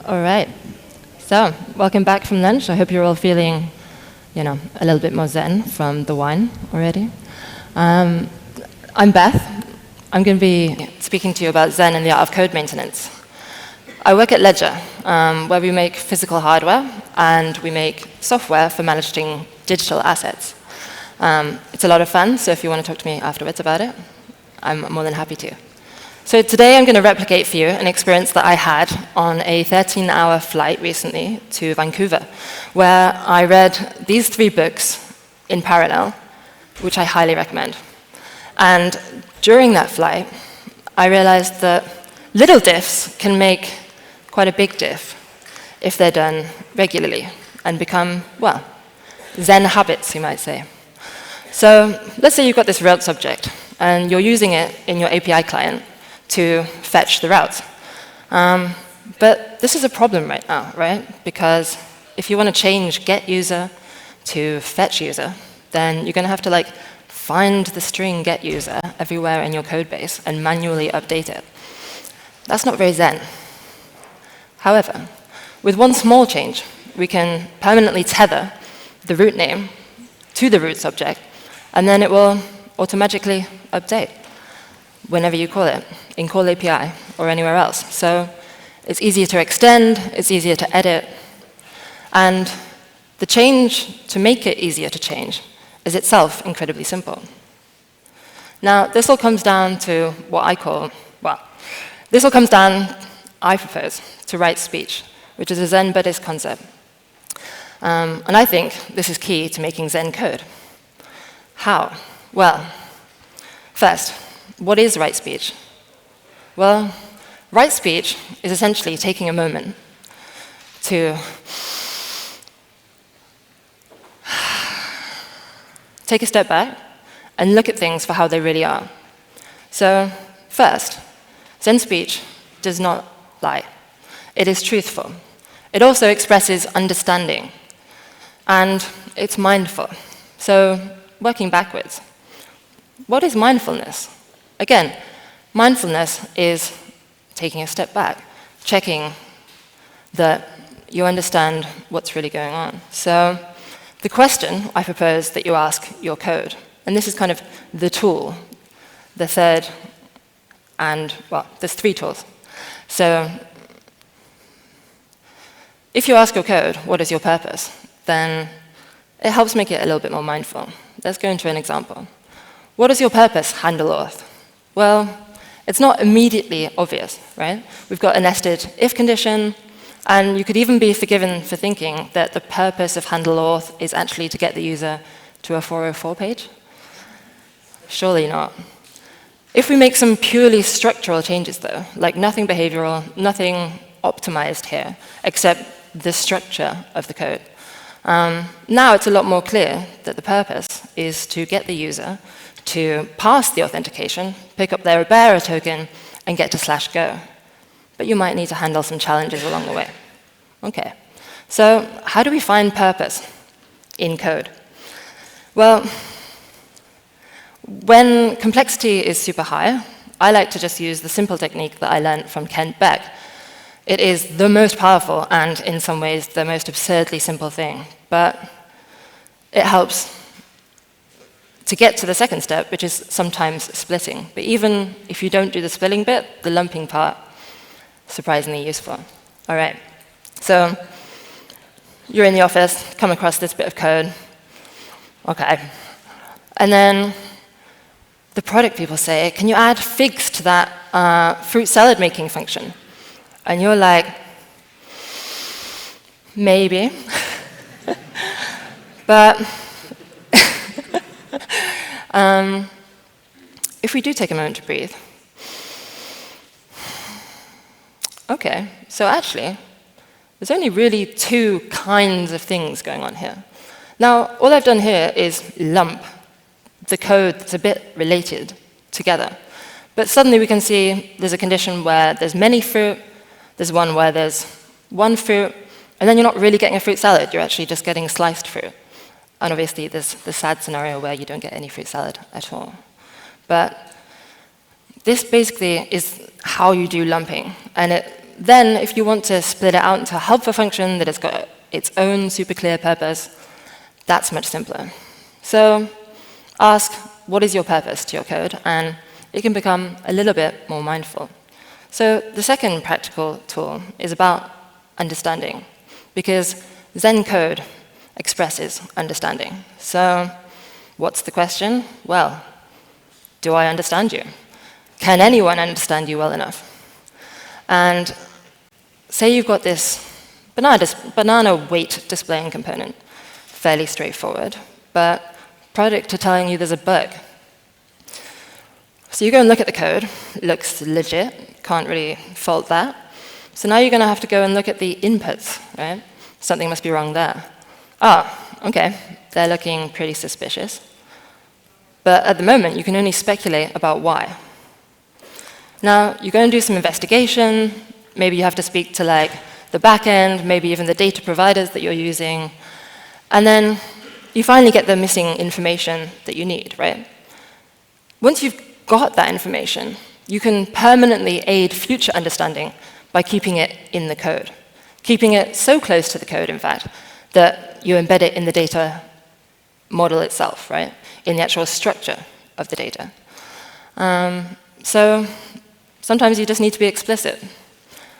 All right. So, welcome back from lunch. I hope you're all feeling, a little bit more zen from the wine already. I'm Beth. I'm going to be speaking to you about Zen and the art of code maintenance. I work at Ledger, where we make physical hardware and we make software for managing digital assets. It's a lot of fun, so if you want to talk to me afterwards about it, I'm more than happy to. So today I'm going to replicate for you an experience that I had on a 13-hour flight recently to Vancouver, where I read these 3 books in parallel, which I highly recommend. And during that flight, I realized that little diffs can make quite a big diff if they're done regularly and become, well, Zen habits, you might say. So let's say you've got this route subject, and you're using it in your API client to fetch the routes. But this is a problem right now, right? Because if you want to change get user to fetch user, then you're going to have to find the string get user everywhere in your code base and manually update it. That's not very Zen. However, with one small change, we can permanently tether the root name to the root subject, and then it will automatically update whenever you call it, in Call API or anywhere else. So it's easier to extend, it's easier to edit, and the change to make it easier to change is itself incredibly simple. Now, this all comes down to what I call, I propose, to right speech, which is a Zen Buddhist concept. And I think this is key to making Zen code. How? Well, first, what is right speech? Well, right speech is essentially taking a moment to take a step back and look at things for how they really are. So, first, Zen speech does not lie. It is truthful. It also expresses understanding. And it's mindful. So, working backwards. What is mindfulness? Again, mindfulness is taking a step back, checking that you understand what's really going on. So the question I propose that you ask your code, and this is kind of the tool, the third, and, there's 3 tools. So if you ask your code, what is your purpose, then it helps make it a little bit more mindful. Let's go into an example. What does your purpose handle auth? Well, it's not immediately obvious, right? We've got a nested if condition, and you could even be forgiven for thinking that the purpose of handle auth is actually to get the user to a 404 page. Surely not. If we make some purely structural changes, though, like nothing behavioral, nothing optimized here, except the structure of the code, now it's a lot more clear that the purpose is to get the user to pass the authentication, pick up their bearer token, and get to /go. But you might need to handle some challenges along the way. Okay, so how do we find purpose in code? Well, when complexity is super high, I like to just use the simple technique that I learned from Kent Beck. It is the most powerful and, in some ways, the most absurdly simple thing. But it helps to get to the second step, which is sometimes splitting. But even if you don't do the splitting bit, the lumping part, surprisingly useful. All right, so you're in the office, come across this bit of code. Okay, and then the product people say, can you add figs to that fruit salad making function? And you're like, maybe. But if we do take a moment to breathe, okay, so actually, there's only really 2 kinds of things going on here. Now, all I've done here is lump the code that's a bit related together. But suddenly we can see there's a condition where there's many fruit, there's one where there's 1 fruit, and then you're not really getting a fruit salad, you're actually just getting sliced fruit. And obviously, there's the sad scenario where you don't get any fruit salad at all. But this basically is how you do lumping, and it then if you want to split it out into a helper function that has got its own super clear purpose, that's much simpler. So ask, what is your purpose to your code? And it can become a little bit more mindful. So the second practical tool is about understanding, because Zen code expresses understanding. So what's the question? Well, do I understand you? Can anyone understand you well enough? And say you've got this banana weight displaying component, fairly straightforward, but product are telling you there's a bug. So you go and look at the code, it looks legit, can't really fault that. So now you're going to have to go and look at the inputs, right? Something must be wrong there. Okay, they're looking pretty suspicious. But at the moment, you can only speculate about why. Now, you're going to do some investigation. Maybe you have to speak to like the backend, maybe even the data providers that you're using. And then you finally get the missing information that you need, right? Once you've got that information, you can permanently aid future understanding by keeping it in the code. Keeping it so close to the code, in fact, that you embed it in the data model itself, right? In the actual structure of the data. So sometimes you just need to be explicit.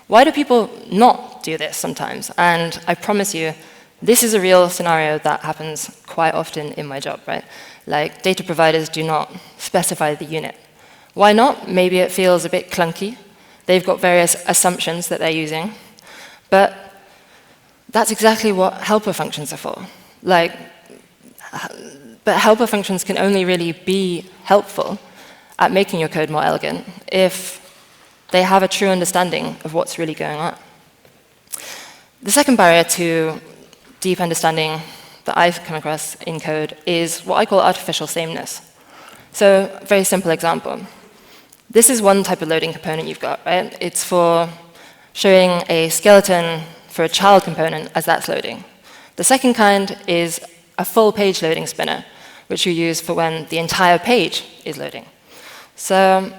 Why do people not do this sometimes? And I promise you, this is a real scenario that happens quite often in my job, right? Like, data providers do not specify the unit. Why not? Maybe it feels a bit clunky. They've got various assumptions that they're using. But that's exactly what helper functions are for. But helper functions can only really be helpful at making your code more elegant if they have a true understanding of what's really going on. The second barrier to deep understanding that I've come across in code is what I call artificial sameness. So, a very simple example. This is one type of loading component you've got, right? It's for showing a skeleton for a child component as that's loading. The second kind is a full page loading spinner, which you use for when the entire page is loading. So,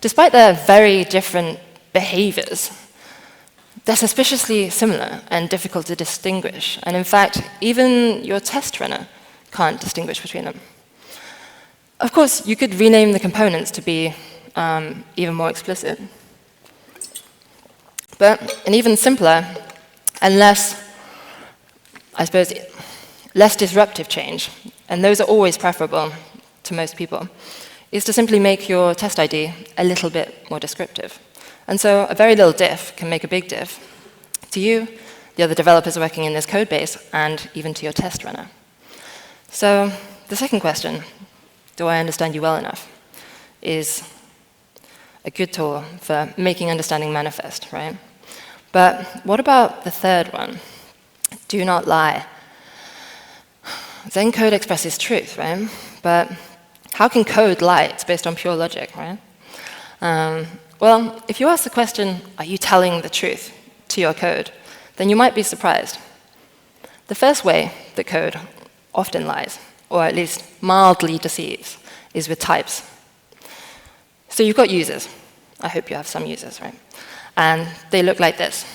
despite their very different behaviors, they're suspiciously similar and difficult to distinguish. And in fact, even your test runner can't distinguish between them. Of course, you could rename the components to be even more explicit. But an even simpler and less disruptive change, and those are always preferable to most people, is to simply make your test ID a little bit more descriptive. And so a very little diff can make a big diff to you, the other developers working in this code base, and even to your test runner. So the second question, do I understand you well enough, is a good tool for making understanding manifest, right? But what about the third one? Do not lie. Zen code expresses truth, right? But how can code lie? It's based on pure logic, right? Well, if you ask the question, are you telling the truth to your code, then you might be surprised. The first way that code often lies, or at least mildly deceives, is with types. So you've got users. I hope you have some users, right? And they look like this.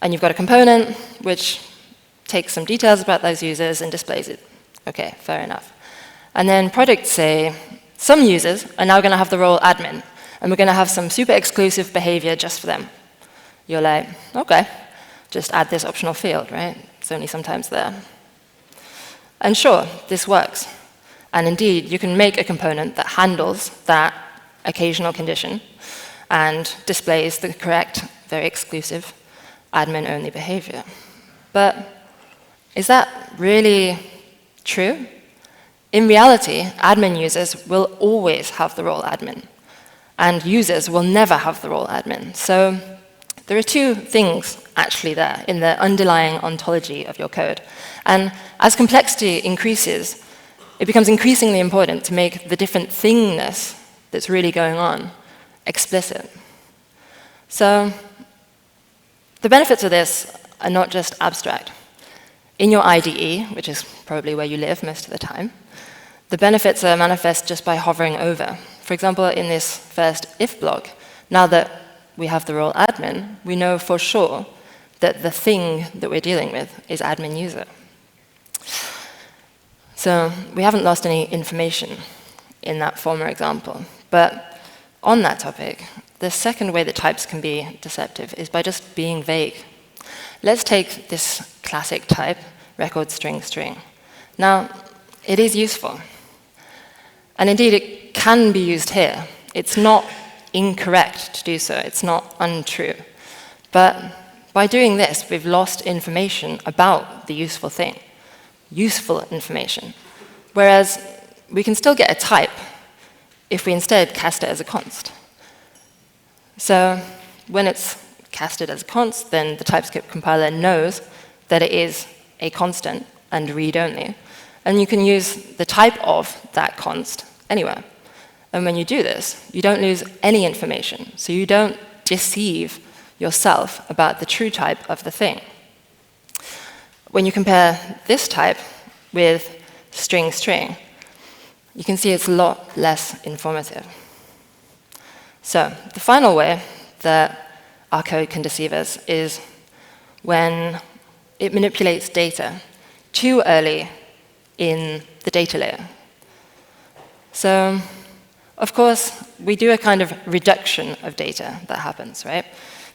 And you've got a component which takes some details about those users and displays it. OK, fair enough. And then products say, some users are now going to have the role admin, and we're going to have some super exclusive behavior just for them. You're like, OK, just add this optional field, right? It's only sometimes there. And sure, this works. And indeed, you can make a component that handles that occasional condition and displays the correct, very exclusive, admin-only behavior. But is that really true? In reality, admin users will always have the role admin, and users will never have the role admin. So there are two things actually there in the underlying ontology of your code. And as complexity increases, it becomes increasingly important to make the different thingness that's really going on explicit. So the benefits of this are not just abstract. In your IDE, which is probably where you live most of the time, the benefits are manifest just by hovering over. For example, in this first if block, now that we have the role admin, we know for sure that the thing that we're dealing with is admin user. So we haven't lost any information in that former example. But on that topic, the second way that types can be deceptive is by just being vague. Let's take this classic type, record string string. Now, it is useful. And indeed, it can be used here. It's not incorrect to do so. It's not untrue. But by doing this, we've lost information about the useful thing, useful information. Whereas we can still get a type if we instead cast it as a const. So when it's casted as a const, then the TypeScript compiler knows that it is a constant and read-only. And you can use the type of that const anywhere. And when you do this, you don't lose any information. So you don't deceive yourself about the true type of the thing. When you compare this type with string string, you can see it's a lot less informative. So the final way that our code can deceive us is when it manipulates data too early in the data layer. So, of course, we do a kind of reduction of data that happens, right?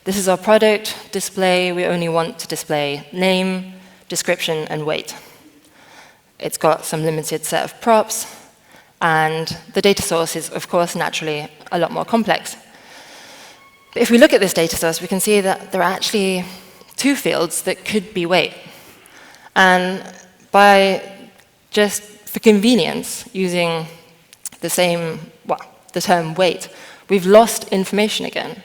This is our product display. We only want to display name, description, and weight. It's got some limited set of props, and the data source is, of course, naturally a lot more complex. But if we look at this data source, we can see that there are actually two fields that could be weight. And by just, for convenience, using the same, well, the term weight, we've lost information again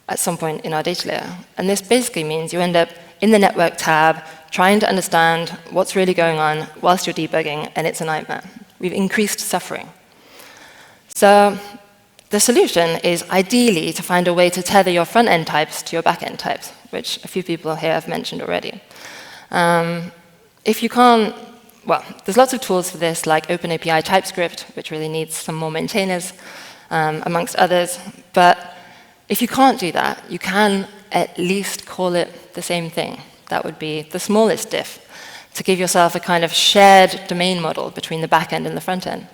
at some point in our data layer. And this basically means you end up in the network tab trying to understand what's really going on whilst you're debugging, and it's a nightmare. We've increased suffering. So the solution is ideally to find a way to tether your front-end types to your back-end types, which a few people here have mentioned already. If you can't, well, there's lots of tools for this, like OpenAPI TypeScript, which really needs some more maintainers, amongst others. But if you can't do that, you can at least call it the same thing. That would be the smallest diff, to give yourself a kind of shared domain model between the back end and the front end.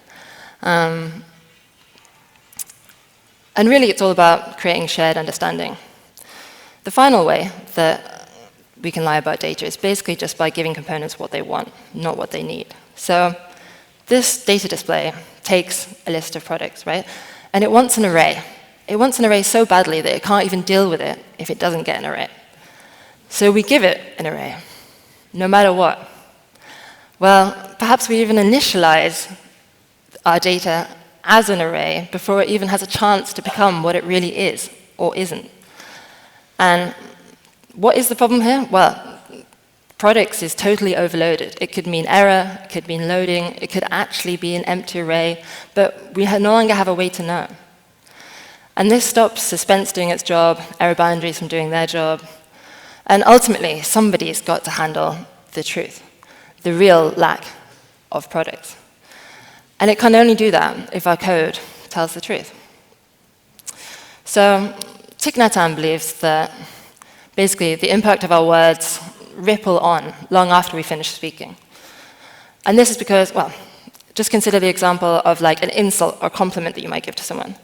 And really, it's all about creating shared understanding. The final way that we can lie about data is basically just by giving components what they want, not what they need. So this data display takes a list of products, right? And it wants an array. It wants an array so badly that it can't even deal with it if it doesn't get an array. So we give it an array, no matter what. Well, perhaps we even initialize our data as an array before it even has a chance to become what it really is or isn't. And what is the problem here? Well, products is totally overloaded. It could mean error, it could mean loading, it could actually be an empty array, but we no longer have a way to know. And this stops suspense doing its job, error boundaries from doing their job, and ultimately, somebody's got to handle the truth, the real lack of products. And it can only do that if our code tells the truth. So Thich Nhat Hanh believes that basically the impact of our words ripple on long after we finish speaking. And this is because, well, just consider the example of like an insult or compliment that you might give to someone.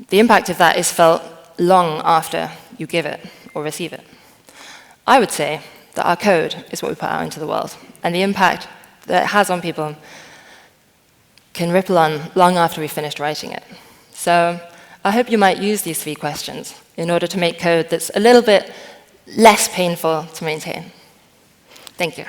The impact of that is felt long after you give it or receive it. I would say that our code is what we put out into the world, and the impact that it has on people can ripple on long after we've finished writing it. So I hope you might use these 3 questions in order to make code that's a little bit less painful to maintain. Thank you.